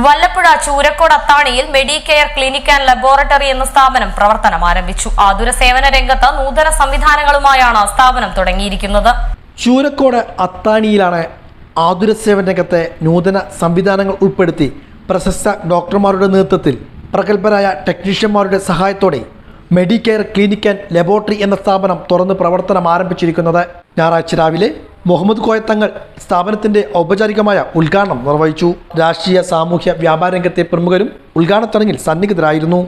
വല്ലപ്പുഴ ചൂരക്കോട് അത്താണിയിൽ Medicare Clinic and Laboratory എന്ന സ്ഥാപനം പ്രവർത്തനം ആരംഭിച്ചു. ആതുര സേവന രംഗത്ത് നൂതന സംവിധാനങ്ങളുമായാണ് സ്ഥാപനം തുടങ്ങിയിരിക്കുന്നത്. ചൂരക്കോട് അത്താണിയിലാണ് ആതുര സേവന രംഗത്തെ നൂതന സംവിധാനങ്ങൾ ഉൾപ്പെടുത്തി പ്രശസ്ത ഡോക്ടർമാരുടെ നേതൃത്വത്തിൽ പ്രഗത്ഭരായ ടെക്നീഷ്യന്മാരുടെ സഹായത്തോടെ മെഡിക്കെയർ ക്ലിനിക് ആൻഡ് ലബോറട്ടറി എന്ന സ്ഥാപനം തുറന്ന് പ്രവർത്തനം ആരംഭിച്ചിരിക്കുന്നത്. ഞായറാഴ്ച രാവിലെ മുഹമ്മദ് കോയത്തങ്ങൾ സ്ഥാപനത്തിന്റെ ഔപചാരികമായ ഉദ്ഘാടനം നിർവഹിച്ചു. രാഷ്ട്രീയ, സാമൂഹ്യ, വ്യാപാര രംഗത്തെ പ്രമുഖരും ഉദ്ഘാടന ചടങ്ങിൽ സന്നിഹിതരായിരുന്നു.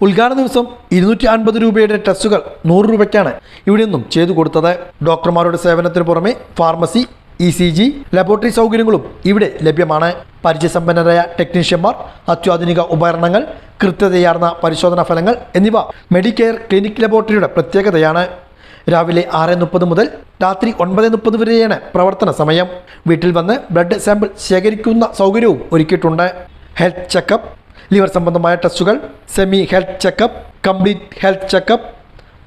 ഉദ്ഘാടന ദിവസം 250 രൂപയുടെ ടെസ്റ്റുകൾ 100 രൂപയ്ക്കാണ് ഇവിടെ നിന്നും ചെയ്തു കൊടുത്തത്. ഡോക്ടർമാരുടെ സേവനത്തിന് പുറമെ ഫാർമസി, ECG, ലബോറട്ടറി സൗകര്യങ്ങളും ഇവിടെ ലഭ്യമാണ്. പരിചയസമ്പന്നരായ ടെക്നീഷ്യന്മാർ, അത്യാധുനിക ഉപകരണങ്ങൾ, കൃത്യതയാർന്ന പരിശോധനാ ഫലങ്ങൾ എന്നിവ മെഡിക്കെയർ ക്ലിനിക് ലബോറട്ടറിയുടെ പ്രത്യേകതയാണ്. രാവിലെ 6:30 മുതൽ രാത്രി 9:30 വരെയാണ് പ്രവർത്തന സമയം. വീട്ടിൽ വന്ന് ബ്ലഡ് സാമ്പിൾ ശേഖരിക്കുന്ന സൗകര്യവും ഒരുക്കിയിട്ടുണ്ട്. ഹെൽത്ത് ചെക്കപ്പ്, ലിവർ സംബന്ധമായ ടെസ്റ്റുകൾ, semi health checkup, complete health checkup,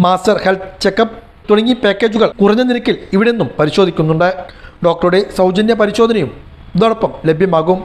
master health checkup തുടങ്ങി പാക്കേജുകൾ കുറഞ്ഞ നിരക്കിൽ ഇവിടെ നിന്നും പരിശോധിക്കുന്നുണ്ട്. ഡോക്ടറുടെ സൗജന്യ പരിശോധനയും ഇതോടൊപ്പം ലഭ്യമാകും.